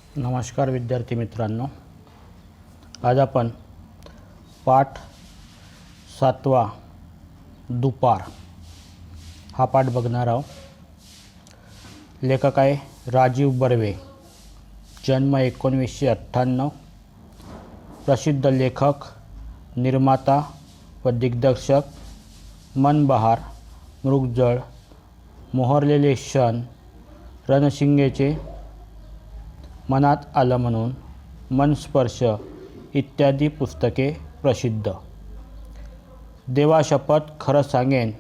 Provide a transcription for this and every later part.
नमस्कार विद्यार्थी मित्रांनो, आज आपण पाठ 7वा दुपार हा पाठ बघणार आहोत। लेखक आहे राजीव बर्वे, जन्म 1998, प्रसिद्ध लेखक, निर्माता व दिग्दर्शक, मन बहार, मृगजळ, मोहरलेले क्षण, रणशिंगेचे, मनात आलं म्हणून, मनस्पर्श इत्यादी पुस्तके प्रसिद्ध। देवा शपथ खरं सांगेन,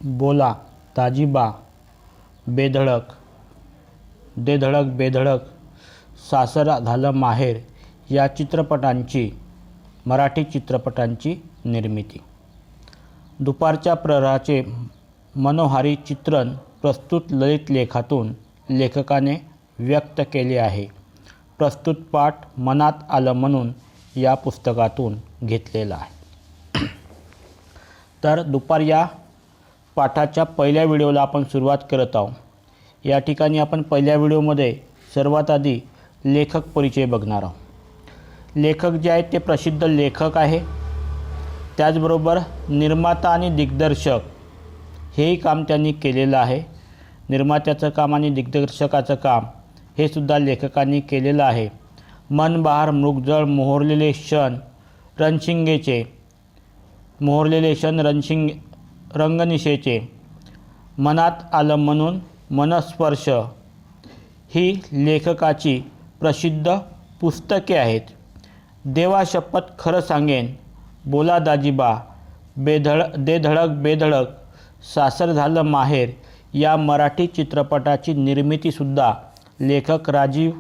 बोला दाजीबा, बेधडक, दे धडक बेधडक, सासर झालं माहेर या चित्रपटांची, मराठी चित्रपटांची निर्मिती। दुपारच्या प्रहराचे मनोहारी चित्रण प्रस्तुत ललित लेखातून लेखकाने व्यक्त केले आहे। प्रस्तुत पाठ मनात आलं म्हणून या पुस्तकातून घेतलेला आहे। तर दुपार या पाठाच्या पहिल्या व्हिडिओला आपण सुरुवात करत आहोत। या ठिकाणी आपण पहिल्या व्हिडिओमध्ये सर्वात आधी लेखक परिचय बघणार आहोत। लेखक जे आहेत ते प्रसिद्ध लेखक आहे, त्याचबरोबर निर्माता आणि दिग्दर्शक हेही काम त्यांनी केलेलं आहे। निर्मात्याचं काम आणि दिग्दर्शकाचं काम हे सुद्धा लेखकांनी केलेलं आहे। मन बहार, मृगजळ, मोहरलेले क्षण, रणशिंगेचे, मोहरलेले क्षण, रंगनिशेचे, मनात आलं म्हणून, मनस्पर्श ही लेखकाची प्रसिद्ध पुस्तके आहेत। देवा शपथ खरं सांगेन, बोला दाजीबा, दे धडक बेधडक, सासर झालं माहेर या मराठी चित्रपटाची निर्मितीसुद्धा लेखक राजीव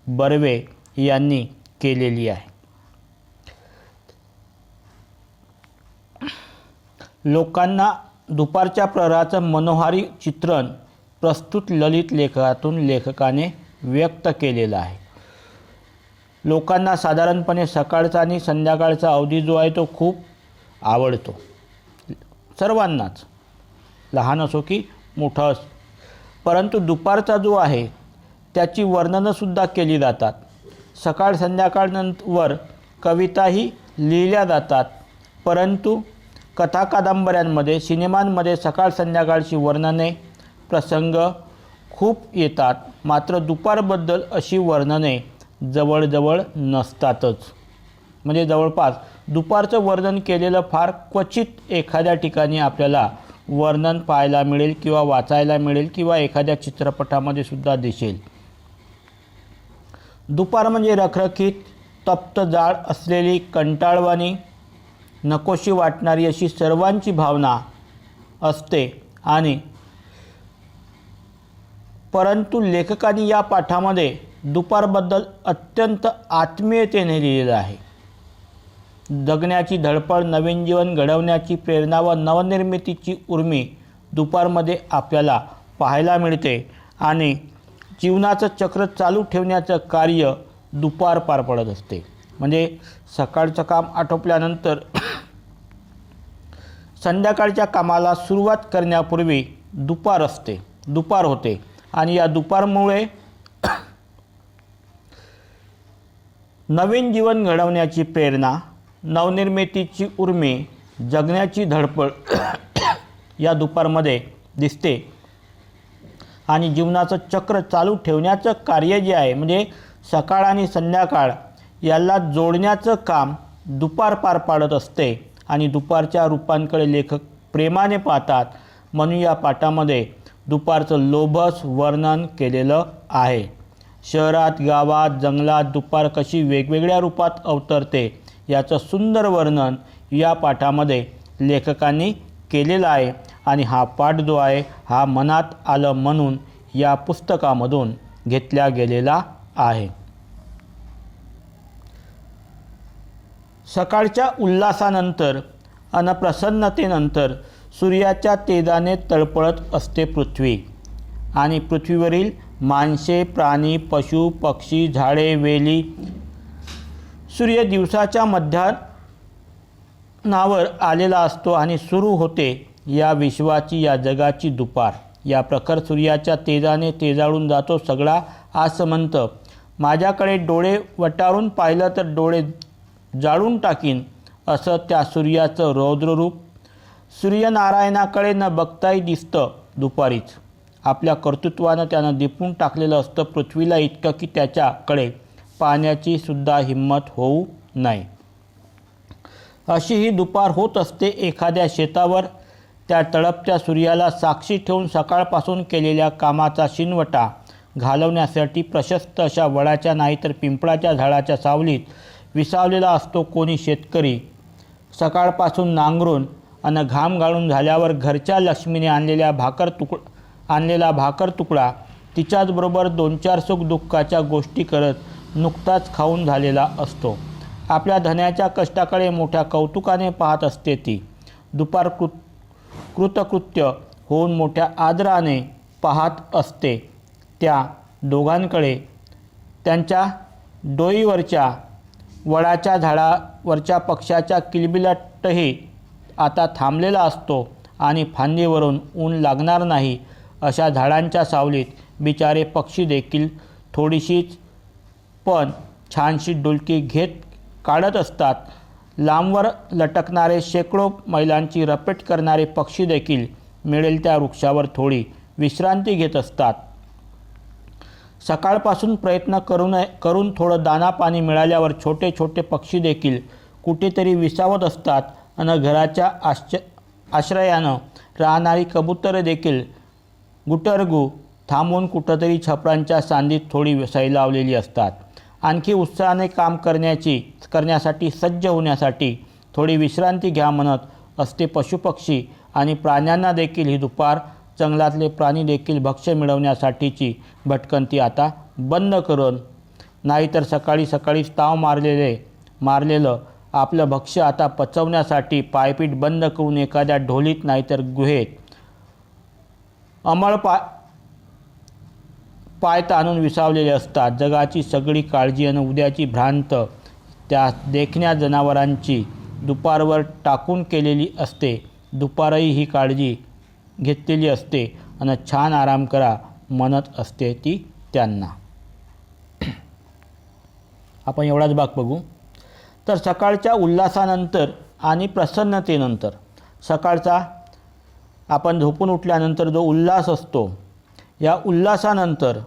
बर्वे यांनी केलेली आहे। लोकांना दुपारच्या प्रहराचं मनोहारी चित्रण प्रस्तुत ललित लेखातून लेखकाने व्यक्त केलेलं आहे। लोकांना साधारणपणे सकाळचा आणि संध्याकाळचा अवधी जो आहे तो खूप आवडतो, सर्वांनाच, लहान असो की मोठा असो। परंतु दुपारचा जो आहे त्याची वर्णनंसुद्धा केली जातात। सकाळ संध्याकाळवर कविताही लिहिल्या जातात, परंतु कथा कादंबऱ्यांमध्ये, सिनेमांमध्ये सकाळ संध्याकाळची वर्णने, प्रसंग खूप येतात। मात्र दुपारबद्दल अशी वर्णने जवळजवळ नसतातच। म्हणजे जवळपास दुपारचं वर्णन केलेलं फार क्वचित एखाद्या ठिकाणी आपल्याला वर्णन पाहायला मिळेल किंवा वाचायला मिळेल किंवा एखाद्या चित्रपटामध्ये सुद्धा दिसेल। दुपार म्हणजे रखरखीत, तप्त जाळ असलेली, कंटाळवाणी, नकोशी वाटणारी अशी सर्वांची भावना असते। आणि परंतु लेखकांनी या पाठामध्ये दुपारबद्दल अत्यंत आत्मीयतेने लिहिलेलं आहे। जगण्याची धडपड, नवीन जीवन घडवण्याची प्रेरणा व नवनिर्मितीची उर्मी दुपारमध्ये आपल्याला पाहायला मिळते आणि जीवनाचं चक्र चालू ठेवण्याचं कार्य दुपार पार पडत असते। म्हणजे सकाळचं काम आटोपल्यानंतर संध्याकाळच्या कामाला सुरुवात करण्यापूर्वी दुपार असते, दुपार होते आणि या दुपारमुळे नवीन जीवन घडवण्याची प्रेरणा, नवनिर्मितीची उर्मी, जगण्याची धडपड या दुपारमध्ये दिसते आणि जीवनाचं चक्र चालू ठेवण्याचं कार्य जे आहे, म्हणजे सकाळ आणि संध्याकाळ याला जोडण्याचं काम दुपार पार पाडत असते आणि दुपारच्या रूपांकडे लेखक प्रेमाने पाहतात। म्हणून या पाठामध्ये दुपारचं लोभस वर्णन केलेलं आहे। शहरात, गावात, जंगलात दुपार कशी वेगवेगळ्या रूपात अवतरते याचं सुंदर वर्णन या पाठामध्ये लेखकांनी केलेलं आहे। आणि हा पाठ जो आहे हा मनात आलं म्हणून या पुस्तकामधून घेतला गेलेला आहे। सकाळच्या उल्हासानंतर अन प्रसन्नतेनंतर सूर्याच्या तेजाने तळपळत असते पृथ्वी आणि पृथ्वीवरील माणसे, प्राणी, पशु, पक्षी, झाडे, वेली, सूर्य दिवसाच्या मध्यानावर आलेला असतो आणि सुरू होते या विश्वाची, या जगाची दुपार। या प्रखर सूर्याच्या तेजाने तेजाळून जातो सगळा आसमंत. माझ्याकडे डोळे वटारून पाहिलं तर डोळे जाळून टाकीन, असं त्या सूर्याचं रौद्ररूप. सूर्यनारायणाकडे न बघताही दिसतं दुपारीच. आपल्या कर्तृत्वानं त्यानं दिपून टाकलेलं असतं पृथ्वीला इतकं की त्याच्याकडे पाहण्याची सुद्धा हिंमत होऊ नये. अशी ही दुपार होत असते एखाद्या शेतावर. त्या तळपत्या सूर्याला साक्षी ठेवून सकाळपासून केलेल्या कामाचा शिनवटा घालवण्यासाठी प्रशस्त अशा वडाच्या नाहीतर पिंपळाच्या झाडाच्या सावलीत विसावलेला असतो कोणी शेतकरी. सकाळपासून नांगरून आणि घाम गाळून झाल्यावर घरच्या लक्ष्मीने आणलेला भाकर तुकडा तिच्याचबरोबर 2-4 सुखदुःखाच्या गोष्टी करत नुकताच खाऊन झालेला असतो. आपल्या धन्याच्या कष्टाकडे मोठ्या कौतुकाने पाहत असते ती. दुपार कृतकृत्य होऊन मोठ्या आदराने पाहत असते त्या दोघांकडे. त्यांच्या डोईवरच्या वडाच्या झाडावरच्या पक्ष्याचा किलबिलाटही आता थांबलेला असतो आणि फांदीवरून ऊन लागणार नाही अशा झाडांच्या सावलीत बिचारे पक्षी देखील थोडीशीच पण छानशी डुलकी घेत काढत असतात. लांबवर लटकणारे शेकडो मैलांची रपेट करणारे पक्षी देखील मिळेल त्या वृक्षावर थोडी विश्रांती घेत असतात. सकाळपासून प्रयत्न करून थोडं दाना पाणी मिळाल्यावर छोटे छोटे पक्षी देखील कुठेतरी विसावत असतात आणि घराच्या आश्रयानं राहणारी कबुतरं देखील गुटरगू थांबून कुठंतरी छपरांच्या सांदीत थोडी सैलावलेली असतात. आणखी उत्साहाने काम करण्यासाठी सज्ज होण्यासाठी थोडी विश्रांती घ्या म्हणत असते पशुपक्षी आणि प्राण्यांना देखील ही दुपार. जंगलातले प्राणी देखील भक्ष्य मिळवण्यासाठीची भटकंती आता बंद करून, नाहीतर सकाळी सकाळीच ताव मारलेलं आपलं भक्ष्य आता पचवण्यासाठी पायपीट बंद करून एखाद्या ढोलीत नाहीतर गुहेत अंमळ पाय ताणून विसावलेले असतात. जगाची सगळी काळजी आणि उद्याची भ्रांत त्या देखण्या जनावरांची दुपारवर टाकून केलेली असते. दुपारही ही काळजी घेतलेली असते आणि छान आराम करा म्हणत असते ती त्यांना. आपण एवढाच भाग बघू. तर सकाळच्या उल्हासानंतर आणि प्रसन्नतेनंतर, सकाळचा आपण झोपून उठल्यानंतर जो उल्हास असतो, या उल्हासानंतर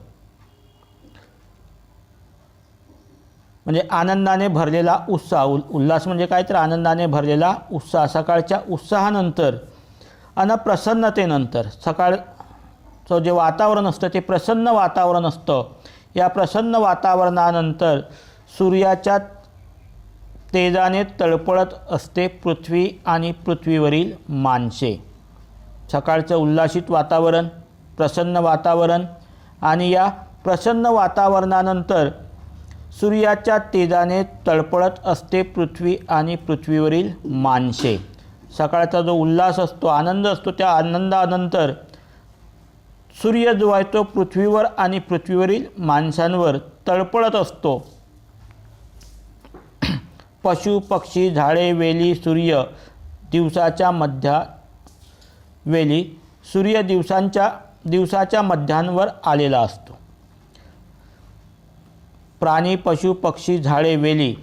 म्हणजे आनंदाने भरलेला उत्साह. उल्हास म्हणजे काय तर आनंदाने भरलेला उत्साह. सकाळच्या उत्साहानंतर आणि प्रसन्नतेनंतर सकाळचं जे वातावरण असतं ते प्रसन्न वातावरण असतं. या प्रसन्न वातावरणानंतर सूर्याच्या तेजाने तळपळत असते पृथ्वी आणि पृथ्वीवरील माणसे. सकाळचं उल्हासित वातावरण, प्रसन्न वातावरण आणि या प्रसन्न वातावरणानंतर सूर्याच्या तेजाने तळपळत असते पृथ्वी आणि पृथ्वीवरील माणसे. सकाळचा जो उल्हास असतो, आनंद असतो, त्या आनंदानंतर सूर्य जो आहे तो पृथ्वीवर आणि पृथ्वीवरील माणसांवर तळपळत असतो. पशु पक्षी झाडे वेली सूर्य दिवसाच्या मध्यावेळी सूर्य दिवसाच्या मध्यांवर आलेला असतो. प्राणी पशु पक्षी झाडे वेली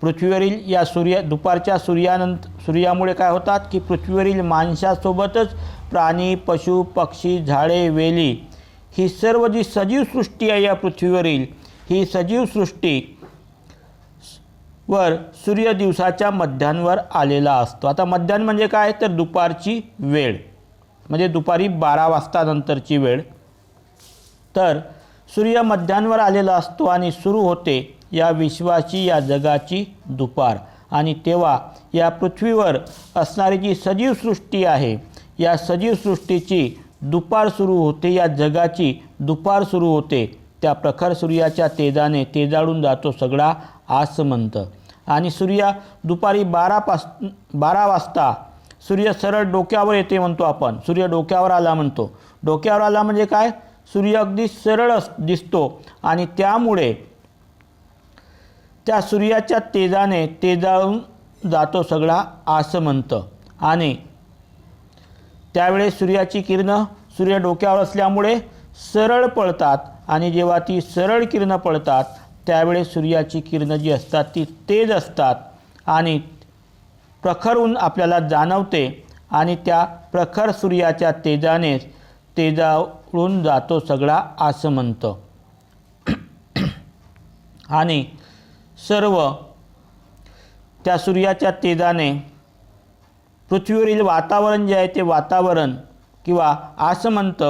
पृथ्वीवरील या दुपारच्या सूर्यामुळे काय होतात की पृथ्वीवरील माणसासोबतच प्राणी पशु पक्षी झाडे वेली ही सर्व जी सजीव सृष्टी आहे या पृथ्वीवरील, ही सजीव सृष्टी वर सूर्य दिवसाच्या मध्यांवर आलेला असतो. आता मध्यान म्हणजे काय तर दुपारची वेळ, म्हणजे दुपारी 12 वाजता नंतरची वेळ. तर सूर्य मध्यांवर आलेला असतो आणि सुरू होते या विश्वाची, या जगाची दुपार. आणि तेव्हा या पृथ्वीवर असणारी जी सजीव सृष्टी आहे, या सजीव सृष्टीची दुपार सुरू होते, या जगाची दुपार सुरू होते. त्या प्रखर सूर्याच्या तेजाने तेजाळून जातो सगळा आसमंत. आणि दुपारी 12 वाजता सूर्य सरळ डोक्यावर येते म्हणतो आपण. सूर्य डोक्यावर आला म्हणतो. डोक्यावर आला म्हणजे काय, सूर्य अगदी सरळ दिसतो आणि त्यामुळे त्या सूर्याच्या तेजाने तेजाळून जातो सगळा आसमंत. आणि त्यावेळेस सूर्याची किरणं सूर्य डोक्यावर असल्यामुळे सरळ पडतात आणि जेव्हा ती सरळ किरणं पडतात त्यावेळेस सूर्याची किरणं जी असतात ती तेज असतात आणि प्रखर ऊन आपल्याला जाणवते आणि त्या प्रखर सूर्याच्या तेजाने तेजाळून जातो सगळा आसमंत आणि सर्व त्या सूर्याच्या तेजाने पृथ्वीवरील वातावरण जे आहे ते वातावरण किंवा आसमंत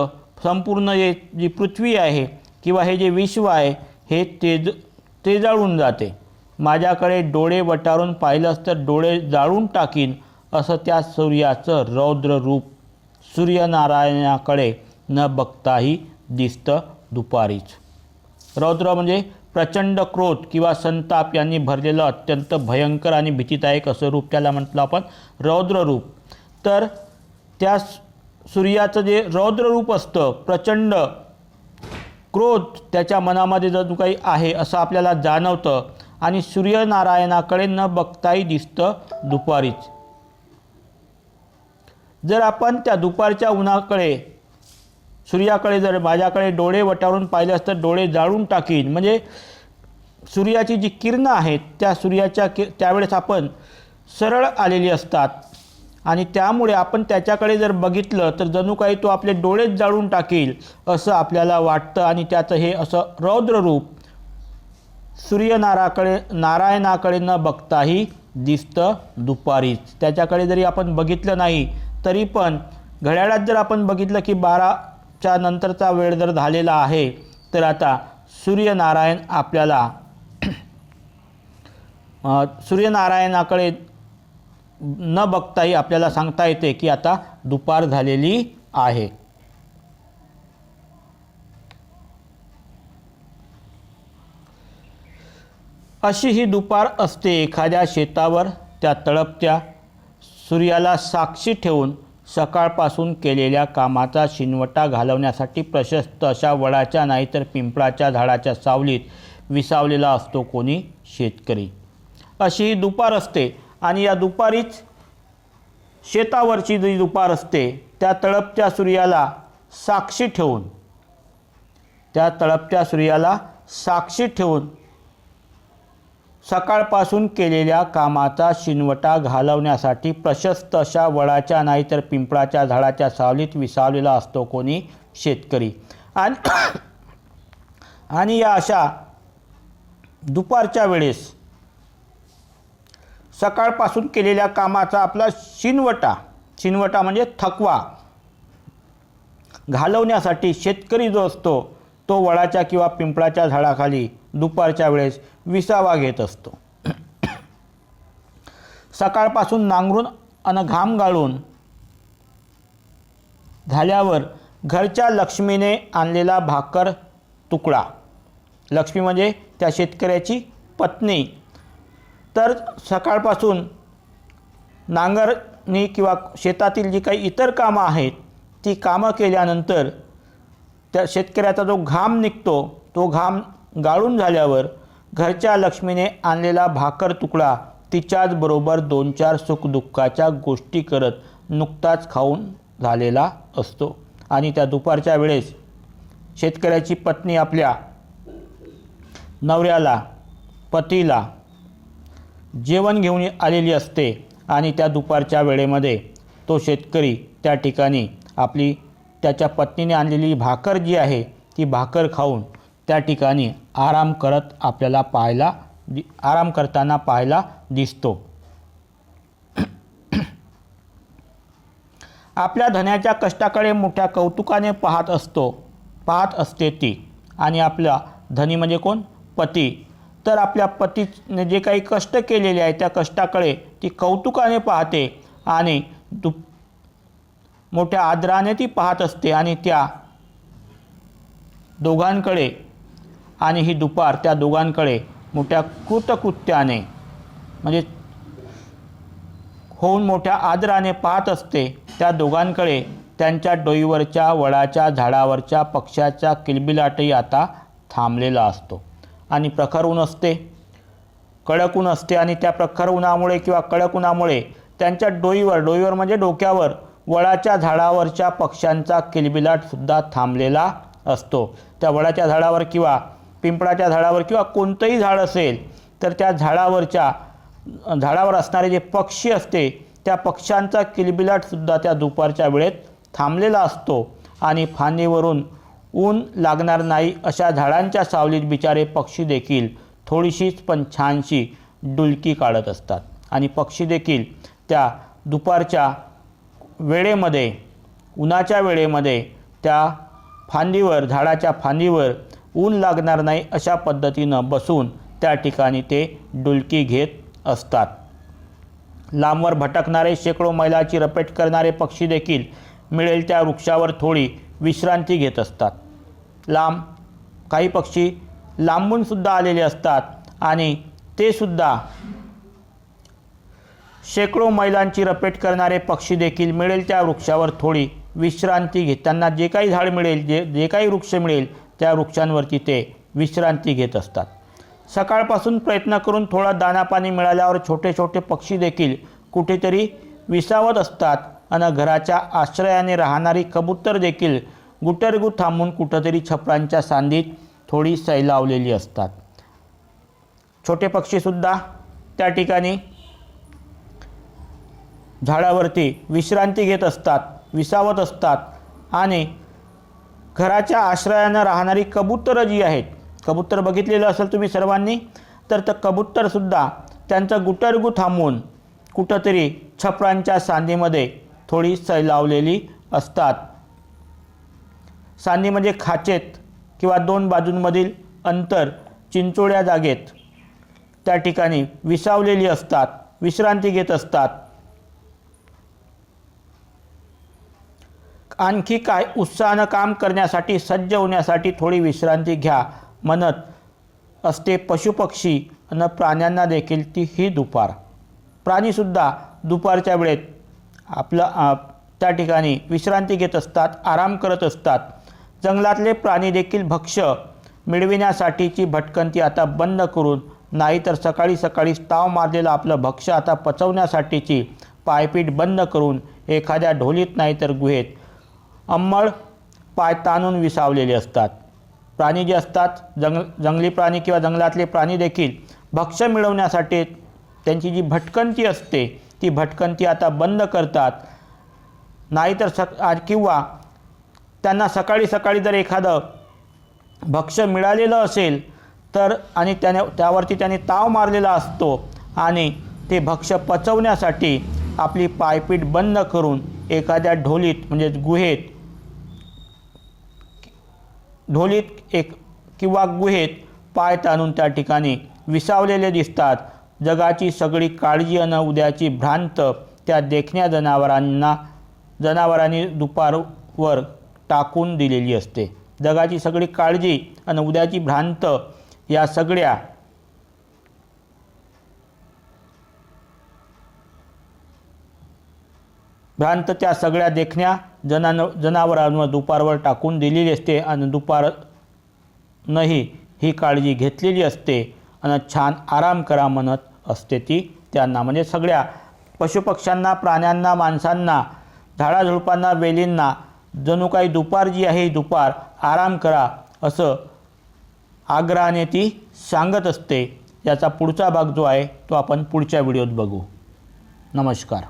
संपूर्ण हे जी पृथ्वी आहे किंवा हे जे विश्व आहे हे तेजाळून जाते. माझ्याकडे डोळे वटारून पाहिलंस तर डोळे जाळून टाकीन असं त्या सूर्याचं रौद्र रूप सूर्यनारायणाकडे न बघताही दिसतं दुपारीच. रौद्र म्हणजे प्रचंड क्रोध किंवा संताप यांनी भरलेलं अत्यंत भयंकर आणि भीतीदायक असं रूप त्याला म्हटलं आपण रौद्र रूप. तर त्या सूर्याचं जे रौद्र रूप असतं प्रचंड क्रोध त्याच्या मनामध्ये जर काही आहे असं आपल्याला जाणवतं आणि सूर्यनारायणाकडे न बघताही दिसतं दुपारीच. जर आपण त्या दुपारच्या उन्हाकडे सूर्याकडे जर माझ्याकडे डोळे वटारून पाहिले तर डोळे जाळून टाकीन म्हणजे सूर्याची जी किरणं आहेत त्या सूर्याच्या त्यावेळेस आपण सरळ आलेली असतात आणि त्यामुळे आपण त्याच्याकडे जर बघितलं तर जणू काही तो आपले डोळेच जाळून टाकील असं आपल्याला वाटतं आणि त्याचं हे असं रौद्र रूप नारायणाकडे न बघताही दिसतं दुपारीच. त्याच्याकडे जरी आपण बघितलं नाही तरी पण घड्याळात जर आपण बघितलं की 12च्या नंतरचा वेळ जर झालेला आहे तर आता सूर्यनारायणाकडे न बघताही आपल्याला सांगता येते की आता दुपार झालेली आहे. अशी ही दुपार असते एखाद्या शेतावर. त्या तळपत्या सूर्याला साक्षी ठेवून सकाळपासून केलेल्या कामाचा शिनवटा घालवण्यासाठी प्रशस्त अशा वडाच्या नाहीतर पिंपळाच्या झाडाच्या सावलीत विसावलेला असतो कोणी शेतकरी. अशी ही दुपार असते आणि या दुपारीच शेतावरची जी दुपार असते त्या तळपत्या सूर्याला साक्षी ठेवून सकाळपासून केलेल्या कामाचा शिनवटा घालवण्यासाठी प्रशस्त अशा वडाच्या नाहीतर पिंपळाच्या झाडाच्या सावलीत विसावलेला असतो कोणी शेतकरी. आणि या अशा दुपारच्या वेळेस सकाळपासून केलेल्या कामाचा आपला शिनवटा म्हणजे थकवा घालवण्यासाठी शेतकरी जो असतो तो वडाच्या किंवा पिंपळाच्या झाडाखाली दुपारच्या वेळेस विसावा घेत असतो. सकाळपासून नांगरून अन घाम गाळून झाल्यावर घरच्या लक्ष्मीने आणलेला भाकर तुकडा, लक्ष्मी म्हणजे त्या शेतकऱ्याची पत्नी, तर सकाळपासून नांगरणी किंवा शेतातील जी काही इतर कामं आहेत ती कामं केल्यानंतर त्या शेतकऱ्याचा जो घाम निघतो तो घाम गाळून झाल्यावर घरच्या लक्ष्मीने आणलेला भाकर तुकडा तिच्याच बरोबर 2-4 सुखदुःखाच्या गोष्टी करत नुकताच खाऊन झालेला असतो. आणि त्या दुपारच्या वेळेस शेतकऱ्याची पत्नी आपल्या नवऱ्याला पतीला जेवण घेऊन आलेली असते आणि त्या दुपारच्या वेळेमध्ये तो शेतकरी त्या ठिकाणी त्याच्या पत्नीने आणलेली भाकर जी आहे ती भाकर खाऊन त्या ठिकाणी आराम करताना पाहायला दिसतो. आपल्या धन्याच्या कष्टाकडे मोठ्या कौतुकाने पाहत असते ती. आणि आपला धनी म्हणजे कोण? पती. तर आपल्या पतीने जे काही कष्ट केलेले आहे त्या कष्टाकडे ती कौतुकाने पाहते आणि मोठ्या आदराने ती पाहत असते आणि त्या दोघांकडे आणि ही दुपार त्या दोघांकडे मोठ्या कृतकृत्याने म्हणजे होऊन मोठ्या आदराने पाहत असते. त्या दोघांकडे त्यांच्या डोईवरच्या वडाच्या झाडावरच्या पक्ष्याचा किलबिलाटही आता थांबलेला असतो. आणि प्रखर ऊन असते, कडक ऊन असते आणि त्या प्रखर उन्हामुळे किंवा कडक उन्हामुळे त्यांच्या डोईवर म्हणजे डोक्यावर वडाच्या झाडावरच्या पक्ष्यांचा किलबिलाटसुद्धा थांबलेला असतो। त्या वडाच्या झाडावर किंवा पिंपळाच्या झाडावर किंवा कोणतंही झाड असेल तर त्या झाडावर असणारे जे पक्षी असते त्या पक्ष्यांचा किलबिलाटसुद्धा त्या दुपारच्या वेळेत थांबलेला असतो आणि फांदीवरून ऊन लागणार नाही अशा झाडांच्या सावलीत बिचारे पक्षी देखील थोडीशीच पण छानशी डुलकी काढत असतात आणि पक्षी देखील त्या दुपारच्या वेळेमध्ये उन्हाच्या वेळेमध्ये त्या फांदीवर झाडाच्या फांदीवर ऊन लागणार नाही अशा पद्धतीनं बसून त्या ठिकाणी ते डुलकी घेत असतात। लांबवर भटकणारे शेकडो मैलाची रपेट करणारे पक्षी देखील मिळेल त्या वृक्षावर थोडी विश्रांती घेत असतात। काही पक्षी लांबून सुद्धा आलेले असतात आणि ते सुद्धा शेकडो मैलांची रपेट करणारे पक्षी देखील मिळेल त्या वृक्षावर थोडी विश्रांती घेत त्यांना जे काही झाड मिळेल जे काही वृक्ष मिळेल त्या वृक्षांवरती ते विश्रांती घेत असतात। सकाळपासून प्रयत्न करून थोडा दाना पाणी मिळाल्यावर छोटे छोटे पक्षी देखील कुठेतरी विसावत असतात आणि घराच्या आश्रयाने राहणारी कबूतर देखील गुटरगू थांबून कुठंतरी छपरांच्या सांदीत थोडी सैलावलेली असतात। छोटे पक्षीसुद्धा त्या ठिकाणी झाडावरती विश्रांती घेत असतात, विसावत असतात आणि घराच्या आश्रयानं राहणारी कबूतरं जी आहेत, कबूतर बघितलेलं असेल तुम्ही सर्वांनी, तर कबूतरसुद्धा त्यांचं गुटरगू थांबून कुठंतरी छपरांच्या सांदीमध्ये थोडी सैलावलेली असतात। सांदी म्हणजे खाचेत किंवा दोन बाजूंमधील अंतर चिंचोळ्या जागेत त्या ठिकाणी विसावलेली असतात, विश्रांती घेत असतात। आणखी काय उत्साहानं काम करण्यासाठी सज्ज होण्यासाठी थोडी विश्रांती घ्या म्हणत असते पशुपक्षी आणि प्राण्यांना देखील ही दुपार। प्राणीसुद्धा दुपारच्या वेळेत त्या ठिकाणी विश्रांती घेत असतात, आराम करत असतात। जंगलातले प्राणी देखील भक्ष्य मिळविण्यासाठीची भटकंती आता बंद करून नाहीतर सकाळी सकाळी ताव मारलेलं आपलं भक्ष्य आता पचवण्यासाठीची पायपीट बंद करून एखाद्या ढोलीत नाहीतर गुहेत अंमळ पाय ताणून विसावलेले असतात। प्राणी जे असतात जंगली प्राणी किंवा जंगलातले प्राणी देखील भक्ष्य मिळवण्यासाठी त्यांची जी भटकंती असते ती भटकंती आता बंद करतात। नाहीतर किंवा त्यांना सकाळी सकाळी जर एखादं भक्ष्य मिळालेलं असेल तर आणि त्यावरती त्याने ताव मारलेला असतो आणि ते भक्ष्य पचवण्यासाठी आपली पायपीट बंद करून एखाद्या ढोलीत म्हणजे किंवा गुहेत पाय ताणून त्या ठिकाणी विसावलेले दिसतात। जगाची सगळी काळजी आणि उद्याची भ्रांत त्या देखण्या जनावरांनी दुपारवर टाकून दिलेली असते। जगाची सगळी काळजी आणि उद्याची भ्रांत या सगळ्या त्या सगळ्या देखण्या जनावरांवर दुपारवर टाकून दिलेली असते आणि दुपारनंही ही काळजी घेतलेली असते आणि छान आराम करा म्हणत असते ती त्यांना, म्हणजे सगळ्या पशुपक्ष्यांना, प्राण्यांना, माणसांना, झाडाझुडपांना, वेलींना जणू काही दुपार जी आहे ही दुपार आराम करा असं आग्रहाने ती सांगत असते। याचा पुढचा भाग जो आहे तो आपण पुढच्या व्हिडिओत बघू। नमस्कार।